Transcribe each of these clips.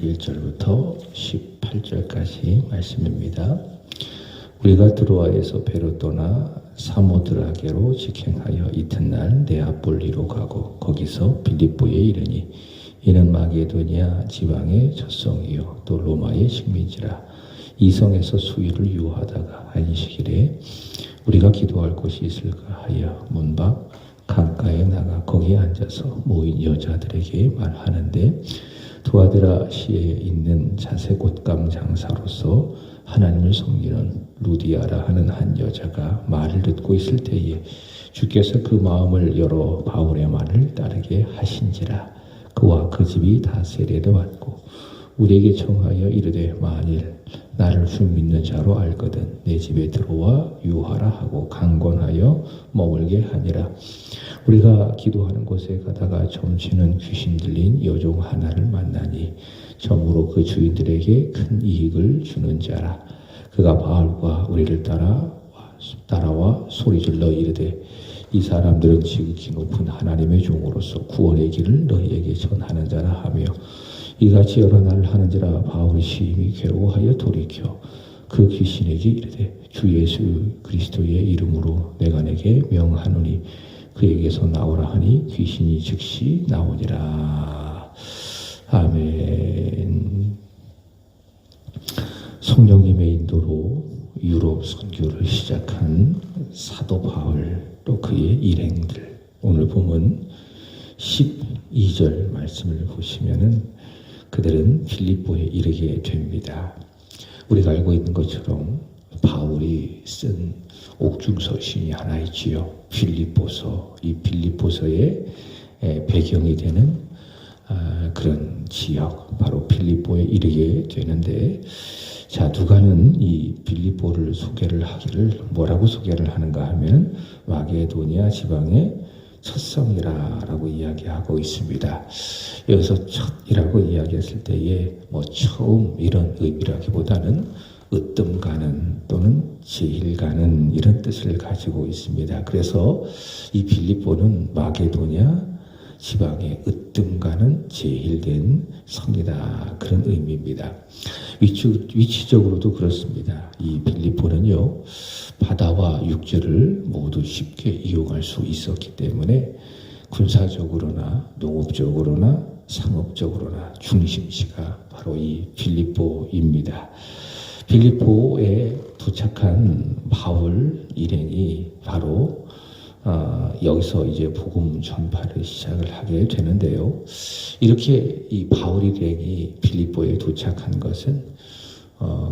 11절부터 18절까지 말씀입니다. 우리가 드로아에서 배로 떠나 사모드라게로 직행하여 이튿날 네아폴리로 가고 거기서 빌립보에 이르니 이는 마게도냐 지방의 젖성이요 또 로마의 식민지라. 이 성에서 수일을 유하다가 안식일에 우리가 기도할 곳이 있을까 하여 문 밖 강가에 나가 거기에 앉아서 모인 여자들에게 말하는데 두아드라 시에 있는 자색 옷감 장사로서 하나님을 섬기는 루디아라 하는 한 여자가 말을 듣고 있을 때에 주께서 그 마음을 열어 바울의 말을 따르게 하신지라. 그와 그 집이 다 세례를 받고 우리에게 청하여 이르되 만일 나를 주 믿는 자로 알거든 내 집에 들어와 유하라 하고 강권하여 머물게 하니라. 우리가 기도하는 곳에 가다가 점치는 귀신 들린 여종 하나를 만나니 점으로 그 주인들에게 큰 이익을 주는 자라. 그가 바울과 우리를 따라와 소리질러 이르되 이 사람들은 지극히 높은 하나님의 종으로서 구원의 길을 너희에게 전하는 자라 하며 이같이 여러 날을 하는지라. 바울이 심히 괴로워하여 돌이켜 그 귀신에게 이르되 주 예수 그리스도의 이름으로 내가 내게 명하노니 그에게서 나오라 하니 귀신이 즉시 나오니라. 아멘. 성령님의 인도로 유럽 선교를 시작한 사도 바울 또 그의 일행들, 오늘 보면 12절 말씀을 보시면은 그들은 빌립보에 이르게 됩니다. 우리가 알고 있는 것처럼 바울이 쓴 옥중서신이 하나 있지요. 빌립보서. 이 빌립보서의 배경이 되는 그런 지역, 바로 빌립보에 이르게 되는데, 자, 누가는 이 빌립보를 소개를 하기를 뭐라고 소개를 하는가 하면 마게도니아 지방의 첫성이라고 이야기하고 있습니다. 여기서 첫이라고 이야기했을 때에 뭐 처음 이런 의미라기보다는 으뜸 가는 또는 제일 가는 이런 뜻을 가지고 있습니다. 그래서 이 빌립보는 마게도냐 지방의 으뜸 가는 제일 된 성이다, 그런 의미입니다. 위치적으로도 그렇습니다. 이 빌립보는요 바다와 육지를 모두 쉽게 이용할 수 있었기 때문에 군사적으로나 농업적으로나 상업적으로나 중심지가 바로 이 빌립보입니다. 빌립보에 도착한 바울 일행이 바로 여기서 이제 복음 전파를 시작을 하게 되는데요. 이렇게 이 바울 일행이 빌립보에 도착한 것은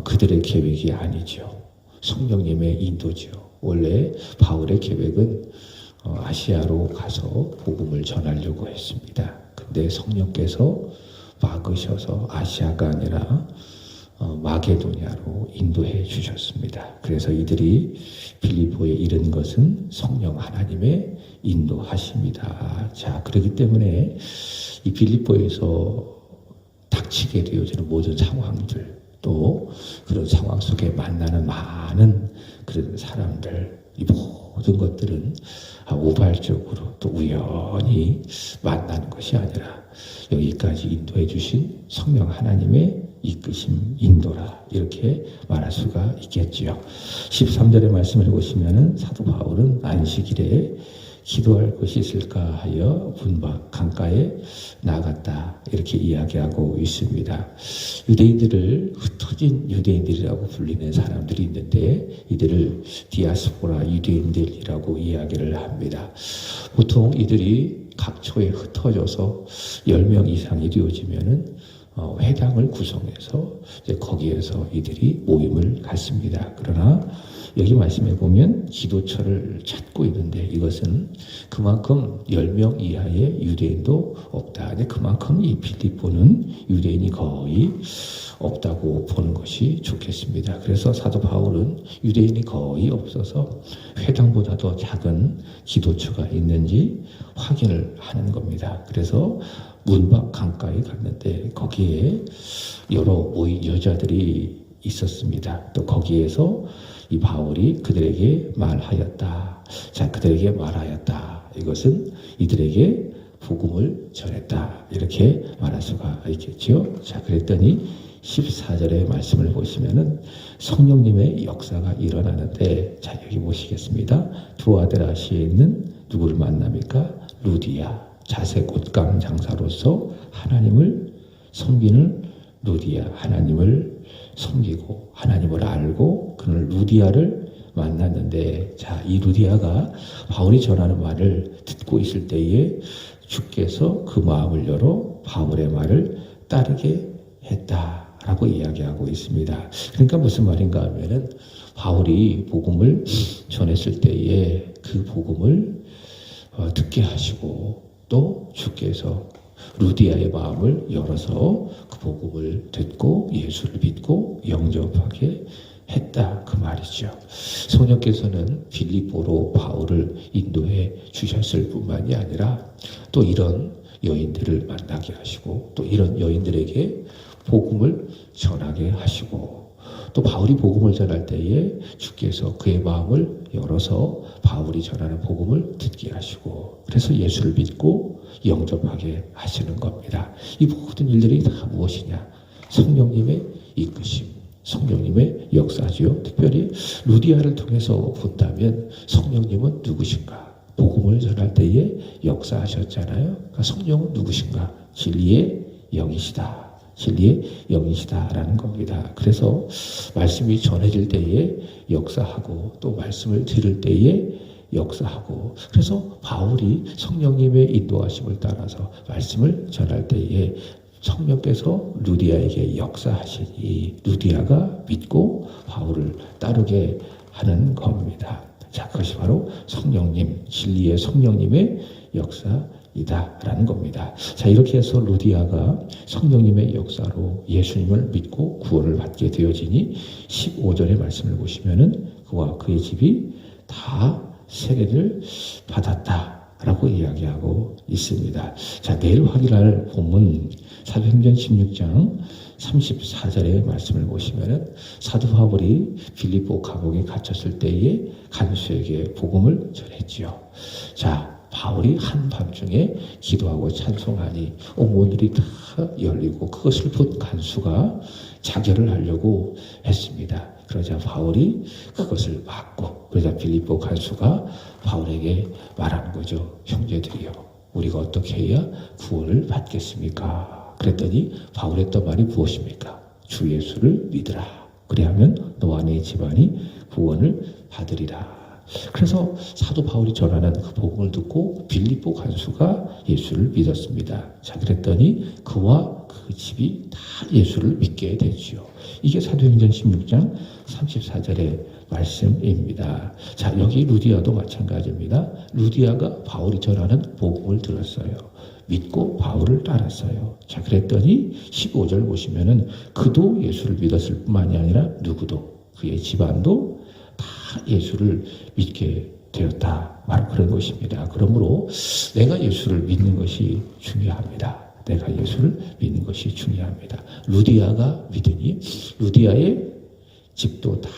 그들의 계획이 아니죠. 성령님의 인도죠. 원래 바울의 계획은 아시아로 가서 복음을 전하려고 했습니다. 근데 성령께서 막으셔서 아시아가 아니라 마게도냐로 인도해 주셨습니다. 그래서 이들이 빌립보에 이른 것은 성령 하나님의 인도하십니다. 자, 그렇기 때문에 이 빌립보에서 닥치게 되어지는 모든 상황들, 또 그런 상황 속에 만나는 많은 그런 사람들, 이 모든 것들은 우발적으로 또 우연히 만나는 것이 아니라 여기까지 인도해 주신 성령 하나님의 이끄심, 인도라, 이렇게 말할 수가 있겠지요. 13절의 말씀을 보시면은 사도 바울은 안식일에 기도할 곳이 있을까 하여 분박 강가에 나갔다, 이렇게 이야기하고 있습니다. 유대인들을 흩어진 유대인들이라고 불리는 사람들이 있는데 이들을 디아스포라 유대인들이라고 이야기를 합니다. 보통 이들이 각처에 흩어져서 10명 이상이 되어지면은 회당을 구성해서 이제 거기에서 이들이 모임을 갖습니다. 그러나 여기 말씀해 보면 기도처를 찾고 있는데 이것은 그만큼 10명 이하의 유대인도 없다. 그만큼 이 빌립보는 유대인이 거의 없다고 보는 것이 좋겠습니다. 그래서 사도 바울은 유대인이 거의 없어서 회당보다 더 작은 기도처가 있는지 확인을 하는 겁니다. 그래서 문밖 강가에 갔는데 거기에 여러 모인 여자들이 있었습니다. 또 거기에서 이 바울이 그들에게 말하였다. 자, 그들에게 말하였다. 이것은 이들에게 복음을 전했다. 이렇게 말할 수가 있겠죠. 자, 그랬더니 14절의 말씀을 보시면은 성령님의 역사가 일어나는데, 자, 여기 보시겠습니다. 두아드라시에 있는 누구를 만납니까? 루디아. 자색 옷감 장사로서 하나님을 섬기는 루디아. 하나님을 섬기고 하나님을 알고 그는 루디아를 만났는데, 자, 이 루디아가 바울이 전하는 말을 듣고 있을 때에 주께서 그 마음을 열어 바울의 말을 따르게 했다라고 이야기하고 있습니다. 그러니까 무슨 말인가 하면은 바울이 복음을 전했을 때에 그 복음을 듣게 하시고, 또 주께서 루디아의 마음을 열어서 그 복음을 듣고 예수를 믿고 영접하게 했다, 그 말이죠. 성령께서는 빌립보로 바울을 인도해 주셨을 뿐만이 아니라 또 이런 여인들을 만나게 하시고, 또 이런 여인들에게 복음을 전하게 하시고, 또 바울이 복음을 전할 때에 주께서 그의 마음을 열어서 바울이 전하는 복음을 듣게 하시고, 그래서 예수를 믿고 영접하게 하시는 겁니다. 이 모든 일들이 다 무엇이냐? 성령님의 이끄심, 성령님의 역사지요. 특별히 루디아를 통해서 본다면 성령님은 누구신가? 복음을 전할 때에 역사하셨잖아요. 그러니까 성령은 누구신가? 진리의 영이시다. 진리의 영이시다라는 겁니다. 그래서 말씀이 전해질 때에 역사하고, 또 말씀을 들을 때에 역사하고, 그래서 바울이 성령님의 인도하심을 따라서 말씀을 전할 때에 성령께서 루디아에게 역사하시니 루디아가 믿고 바울을 따르게 하는 겁니다. 자, 그것이 바로 성령님, 진리의 성령님의 역사이다라는 겁니다. 자, 이렇게 해서 루디아가 성령님의 역사로 예수님을 믿고 구원을 받게 되어지니 15절의 말씀을 보시면은 그와 그의 집이 다 세례를 받았다라고 이야기하고 있습니다. 자, 내일 확인할 본문 사도행전 16장 34절의 말씀을 보시면은 사도 바울이 빌립보 감옥에 갇혔을 때에 간수에게 복음을 전했지요. 자, 바울이 한밤중에 기도하고 찬송하니 옥문들이 다 열리고 그것을 본 간수가 자결을 하려고 했습니다. 그러자 바울이 그것을 막고, 그러자 빌립보 간수가 바울에게 말하는 거죠. 형제들이여, 우리가 어떻게 해야 구원을 받겠습니까? 그랬더니 바울이 했던 말이 무엇입니까? 주 예수를 믿으라. 그리하면 너와 네 집안이 구원을 받으리라. 그래서 사도 바울이 전하는 그 복음을 듣고 빌립보 간수가 예수를 믿었습니다. 자, 그랬더니 그와 그 집이 다 예수를 믿게 되지요. 이게 사도행전 16장 34절의 말씀입니다. 자, 여기 루디아도 마찬가지입니다. 루디아가 바울이 전하는 복음을 들었어요. 믿고 바울을 따랐어요. 자, 그랬더니 15절 보시면은 그도 예수를 믿었을 뿐만이 아니라 누구도, 그의 집안도 다 예수를 믿게 되었다. 바로 그런 것입니다. 그러므로 내가 예수를 믿는 것이 중요합니다. 내가 예수를 믿는 것이 중요합니다. 루디아가 믿으니 루디아의 집도 다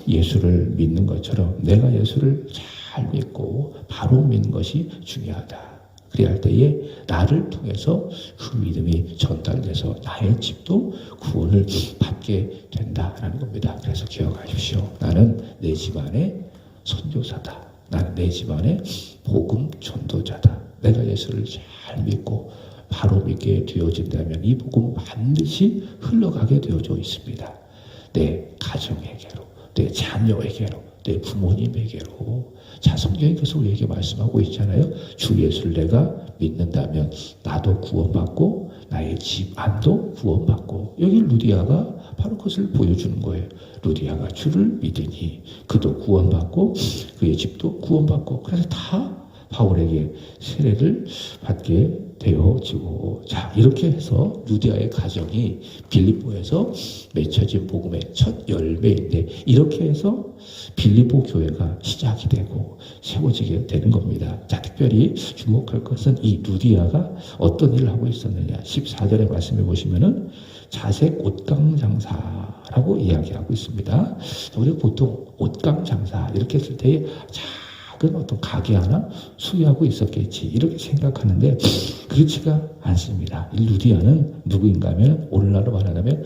예수를 믿는 것처럼 내가 예수를 잘 믿고 바로 믿는 것이 중요하다. 그래야 할 때에 나를 통해서 그 믿음이 전달돼서 나의 집도 구원을 받게 된다라는 겁니다. 그래서 기억하십시오. 나는 내 집안의 선교사다. 나는 내 집안의 복음 전도자다. 내가 예수를 잘 믿고 바로 믿게 되어진다면 이 복음은 반드시 흘러가게 되어져 있습니다. 내 가정에게로, 내 자녀에게로, 내 부모님에게로. 자, 성경이 계속 우리에게 말씀하고 있잖아요. 주 예수를 내가 믿는다면 나도 구원받고 나의 집안도 구원받고. 여기 루디아가 바로 그것을 보여주는 거예요. 루디아가 주를 믿으니 그도 구원받고 그의 집도 구원받고, 그래서 다 바울에게 세례를 받게 되어지고. 자, 이렇게 해서 루디아의 가정이 빌립보에서 맺혀진 복음의 첫 열매인데, 이렇게 해서 빌립보 교회가 시작이 되고 세워지게 되는 겁니다. 자, 특별히 주목할 것은 이 루디아가 어떤 일을 하고 있었느냐. 14절의 말씀해 보시면은 자색 옷감 장사라고 이야기하고 있습니다. 우리가 보통 옷감 장사 이렇게 했을 때에 자, 작은 어떤 가게 하나 수유하고 있었겠지 이렇게 생각하는데 그렇지가 않습니다. 이 루디아는 누구인가 하면 오늘날로 말하자면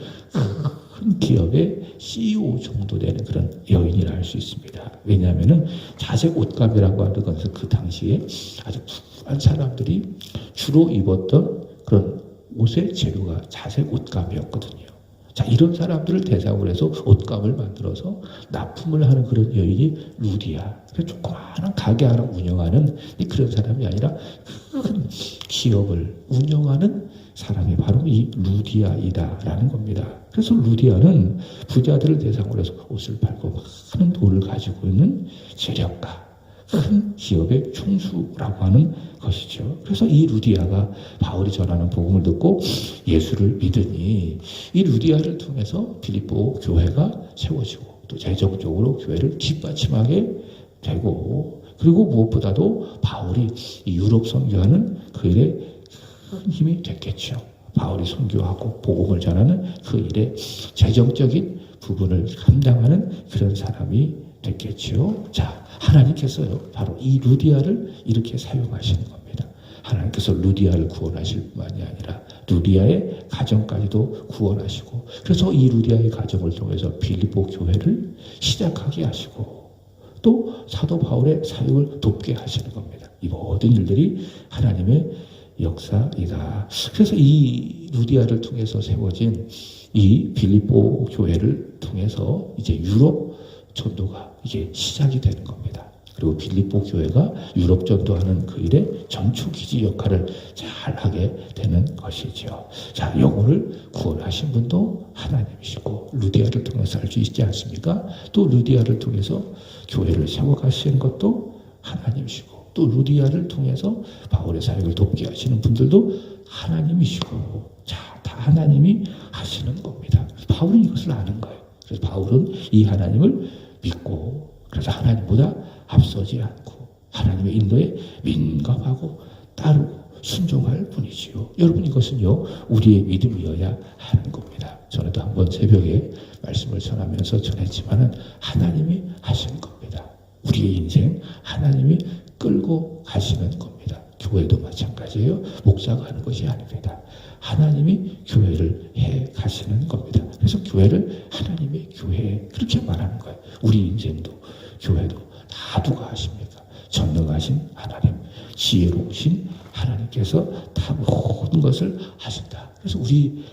큰 기업의 CEO 정도 되는 그런 여인이라 할 수 있습니다. 왜냐하면 자색 옷감이라고 하는 것은 그 당시에 아주 부한 사람들이 주로 입었던 그런 옷의 재료가 자색 옷감이었거든요. 자, 이런 사람들을 대상으로 해서 옷감을 만들어서 납품을 하는 그런 여인이 루디아. 그래서 조그마한 가게 하나 운영하는 그런 사람이 아니라 큰 기업을 운영하는 사람이 바로 이 루디아이다라는 겁니다. 그래서 루디아는 부자들을 대상으로 해서 옷을 팔고 많은 돈을 가지고 있는 재력가, 큰 기업의 총수라고 하는 것이죠. 그래서 이 루디아가 바울이 전하는 복음을 듣고 예수를 믿으니 이 루디아를 통해서 빌립보 교회가 세워지고 또 재정적으로 교회를 뒷받침하게 되고 그리고 무엇보다도 바울이 이 유럽 선교하는 그 일에 큰 힘이 됐겠죠. 바울이 선교하고 복음을 전하는 그 일에 재정적인 부분을 감당하는 그런 사람이 됐겠죠. 자, 하나님께서요, 바로 이 루디아를 이렇게 사용하시는 겁니다. 하나님께서 루디아를 구원하실 뿐만이 아니라 루디아의 가정까지도 구원하시고 그래서 이 루디아의 가정을 통해서 빌립보 교회를 시작하게 하시고 또 사도 바울의 사역을 돕게 하시는 겁니다. 이 모든 일들이 하나님의 역사이다. 그래서 이 루디아를 통해서 세워진 이 빌립보 교회를 통해서 이제 유럽 전도가 이게 시작이 되는 겁니다. 그리고 빌립보 교회가 유럽 전도하는 그 일에 전초기지 역할을 잘 하게 되는 것이죠. 자, 영혼을 구원하신 분도 하나님이시고 루디아를 통해서 할 수 있지 않습니까? 또 루디아를 통해서 교회를 세워가시는 것도 하나님이시고 또 루디아를 통해서 바울의 사역을 돕게 하시는 분들도 하나님이시고 자, 다 하나님이 하시는 겁니다. 바울은 이것을 아는 거예요. 그래서 바울은 이 하나님을 믿고 그래서 하나님보다 앞서지 않고 하나님의 인도에 민감하고 따르고 순종할 뿐이지요. 여러분 이것은요 우리의 믿음이어야 하는 겁니다. 전에도 한번 새벽에 말씀을 전하면서 전했지만은 하나님이 하시는 겁니다. 우리의 인생 하나님이 끌고 가시는 겁니다. 교회도 마찬가지예요. 목사가 하는 것이 아닙니다. 하나님이 교회를 해 가시는 겁니다. 그래서 교회를 하나님의 교회 그렇게 말하는 거예요. 우리 인생도 교회도 다 누가 하십니까? 전능하신 하나님, 지혜로우신 하나님께서 다 모든 것을 하신다. 그래서 우리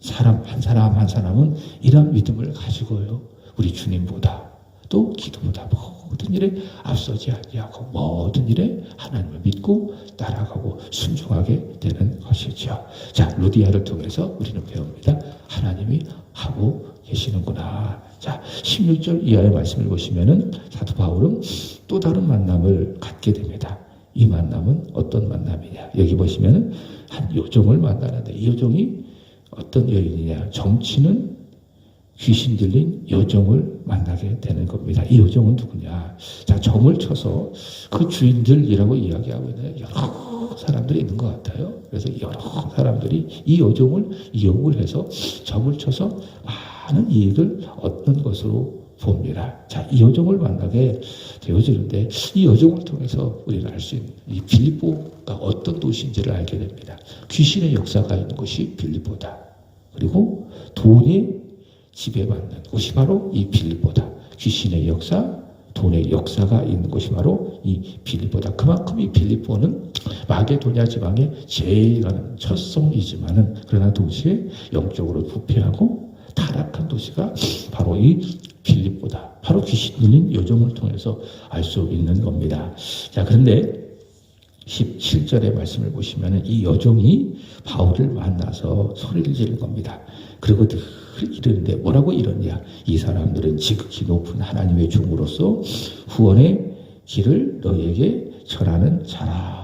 사람 한 사람은 이런 믿음을 가지고요. 우리 주님보다 또 기도보다 모든 일에 앞서지 아니하고 모든 일에 하나님을 믿고 따라가고 순종하게 되는 것이죠. 자, 루디아를 통해서 우리는 배웁니다. 하나님이 하고 계시는구나. 자, 16절 이하의 말씀을 보시면은 사도 바울은 또 다른 만남을 갖게 됩니다. 이 만남은 어떤 만남이냐? 여기 보시면은 한 요정을 만나는데 이 요정이 어떤 여인이냐? 정치는 귀신 들린 여정을 만나게 되는 겁니다. 이 여정은 누구냐? 자, 점을 쳐서 그 주인들이라고 이야기하고 있는 여러 사람들이 있는 것 같아요. 그래서 여러 사람들이 이 여정을 이용을 해서 점을 쳐서 많은 이익을 얻는 것으로 봅니다. 자, 이 여정을 만나게 되어지는데 이 여정을 통해서 우리는 알 수 있는 이 빌립보가 어떤 도시인지를 알게 됩니다. 귀신의 역사가 있는 곳이 빌립보다. 그리고 돈이 지배받는 곳이 바로 이 빌립보다. 귀신의 역사, 돈의 역사가 있는 곳이 바로 이 빌립보다. 그만큼 이 빌립보는 마게도냐 지방의 제일 가는 첫 성이지만은 그러나 동시에 영적으로 부패하고 타락한 도시가 바로 이 빌립보다. 바로 귀신 들린 여정을 통해서 알 수 있는 겁니다. 자, 그런데 17절의 말씀을 보시면 이 여종이 바울을 만나서 소리를 지르는 겁니다. 그리고 늘 이러는데 뭐라고 이러냐? 이 사람들은 지극히 높은 하나님의 종으로서 후원의 길을 너에게 전하는 자라.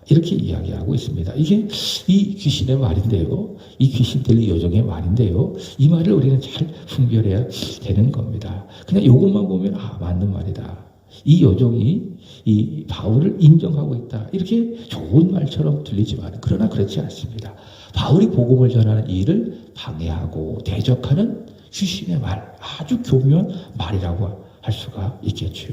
이렇게 이야기하고 있습니다. 이게 이 귀신의 말인데요. 이 귀신 들린 여종의 말인데요. 이 말을 우리는 잘 분별해야 되는 겁니다. 그냥 이것만 보면 맞는 말이다. 이 여종이 이 바울을 인정하고 있다. 이렇게 좋은 말처럼 들리지만 그러나 그렇지 않습니다. 바울이 복음을 전하는 이 일을 방해하고 대적하는 귀신의 말, 아주 교묘한 말이라고 할 할 수가 있겠지요.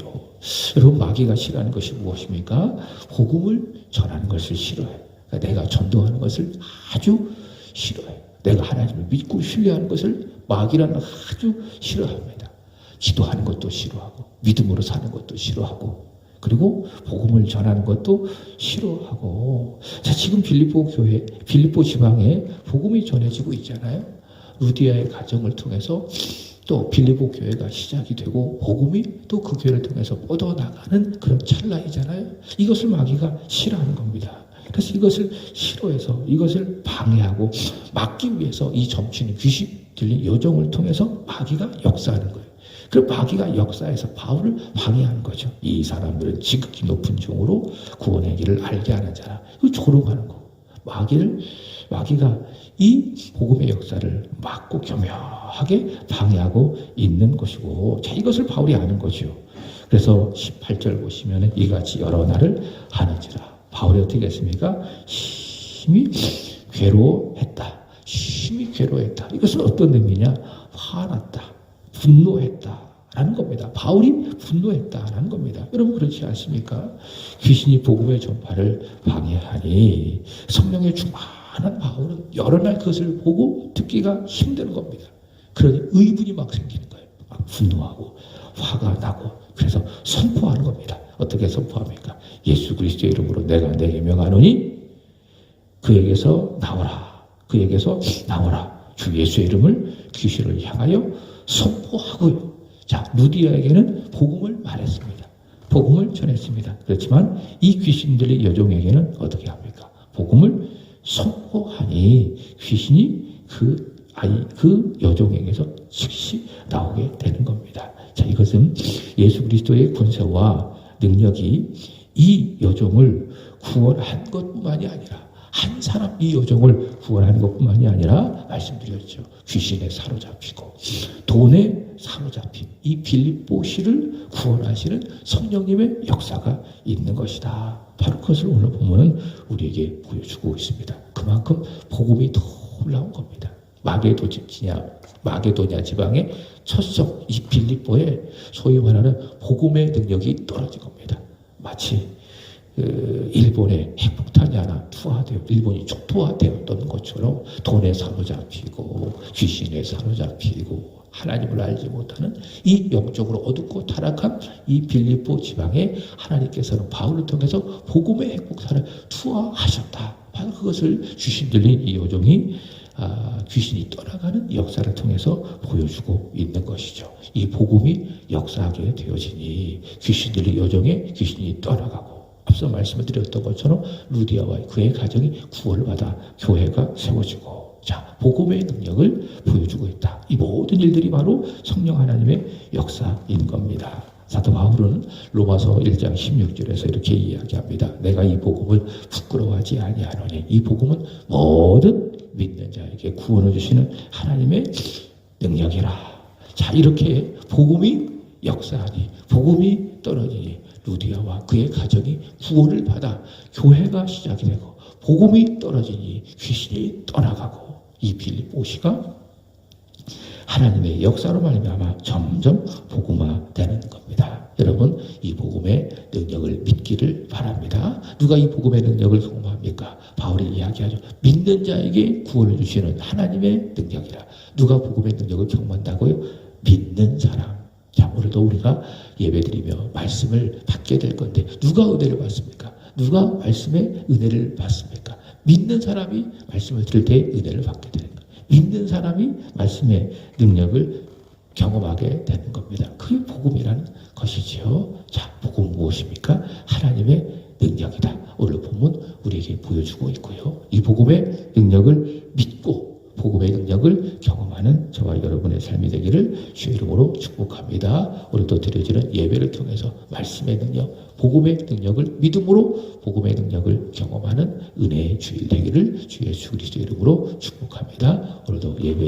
여러분, 마귀가 싫어하는 것이 무엇입니까? 복음을 전하는 것을 싫어해요. 그러니까 내가 전도하는 것을 아주 싫어해요. 내가 하나님을 믿고 신뢰하는 것을 마귀라는 아주 싫어합니다. 기도하는 것도 싫어하고 믿음으로 사는 것도 싫어하고 그리고 복음을 전하는 것도 싫어하고. 자, 지금 빌립보 교회, 빌립보 지방에 복음이 전해지고 있잖아요. 루디아의 가정을 통해서 또 빌립보 교회가 시작이 되고 복음이 또 그 교회를 통해서 뻗어나가는 그런 찰나이잖아요. 이것을 마귀가 싫어하는 겁니다. 그래서 이것을 싫어해서 이것을 방해하고 막기 위해서 이 점치는 귀신 들린 여종을 통해서 마귀가 역사하는 거예요. 그 마귀가 역사해서 바울을 방해하는 거죠. 이 사람들은 지극히 높은 종으로 구원의 길을 알게 하는 자라. 이거 조롱하는 거. 마귀가 이 복음의 역사를 막고 교묘하게 방해하고 있는 것이고, 자, 이것을 바울이 아는 거죠. 그래서 18절 보시면 이같이 여러 날을 하는지라. 바울이 어떻게 했습니까? 심히 괴로워했다. 심히 괴로워했다. 이것은 어떤 의미냐? 화났다. 분노했다라는 겁니다. 바울이 분노했다라는 겁니다. 여러분, 그렇지 않습니까? 귀신이 복음의 전파를 방해하니 성령의 충만한 바울은 여러 날 그것을 보고 듣기가 힘든 겁니다. 그러니 의분이 막 생기는 거예요. 막 분노하고 화가 나고 그래서 선포하는 겁니다. 어떻게 선포합니까? 예수 그리스도의 이름으로 내가 내게 명하노니 그에게서 나오라. 그에게서 나오라. 주 예수의 이름을 귀신을 향하여 선포하고요. 자, 루디아에게는 복음을 말했습니다. 복음을 전했습니다. 그렇지만 이 귀신들의 여종에게는 어떻게 합니까? 복음을 선포하니 귀신이 그 여종에게서 즉시 나오게 되는 겁니다. 자, 이것은 예수 그리스도의 권세와 능력이 이 여종을 구원한 것뿐만이 아니라 한 사람 이 여종을 구원하는 것뿐만이 아니라 말씀드렸죠. 귀신에 사로잡히고 돈에 사로잡힌 이 빌립보시를 구원하시는 성령님의 역사가 있는 것이다. 바로 그것을 오늘 보면 우리에게 보여주고 있습니다. 그만큼 복음이 더 올라온 겁니다. 마게도냐 지방의 첫성 이 빌립보에 소위 말하는 복음의 능력이 떨어진 겁니다. 마치 일본의 핵폭탄이 하나 투하되어 일본이 초토화되었던 것처럼 돈에 사로잡히고 귀신에 사로잡히고 하나님을 알지 못하는 이 영적으로 어둡고 타락한 이 빌립보 지방에 하나님께서는 바울을 통해서 복음의 핵폭탄을 투하하셨다. 바로 그것을 귀신 들린 이 여종이 귀신이 떠나가는 역사를 통해서 보여주고 있는 것이죠. 이 복음이 역사하게 되어지니 귀신 들린 여종의 귀신이 떠나가고 앞서 말씀을 드렸던 것처럼 루디아와 그의 가정이 구원을 받아 교회가 세워지고, 자, 복음의 능력을 보여주고 있다. 이 모든 일들이 바로 성령 하나님의 역사인 겁니다. 사도 바울은 로마서 1장 16절에서 이렇게 이야기합니다. 내가 이 복음을 부끄러워하지 아니하노니 이 복음은 모든 믿는 자에게 구원을 주시는 하나님의 능력이라. 자, 이렇게 복음이 역사하니 복음이 떨어지니 루디아와 그의 가정이 구원을 받아 교회가 시작이 되고 복음이 떨어지니 귀신이 떠나가고 이 빌립보시가 하나님의 역사로 말미암아 점점 복음화되는 겁니다. 여러분, 이 복음의 능력을 믿기를 바랍니다. 누가 이 복음의 능력을 경험합니까? 바울이 이야기하죠. 믿는 자에게 구원을 주시는 하나님의 능력이라. 누가 복음의 능력을 경험한다고요? 믿는 사람. 자, 오늘도 우리가 예배드리며 말씀을 받게 될 건데 누가 은혜를 받습니까? 누가 말씀의 은혜를 받습니까? 믿는 사람이 말씀을 들을 때 은혜를 받게 되는 거예요. 믿는 사람이 말씀의 능력을 경험하게 되는 겁니다. 그게 복음이라는 것이지요. 자, 복음은 무엇입니까? 하나님의 능력이다. 오늘 본문 우리에게 보여주고 있고요. 이 복음의 능력을 믿고 복음의 능력을 경험하는 저와 여러분의 삶이 되기를 주의 이름으로 축복합니다. 오늘도 드려지는 예배를 통해서 말씀의 능력, 복음의 능력을 믿음으로 복음의 능력을 경험하는 은혜의 주일 되기를 주 예수 그리스도의 이름으로 축복합니다. 오늘도 예배에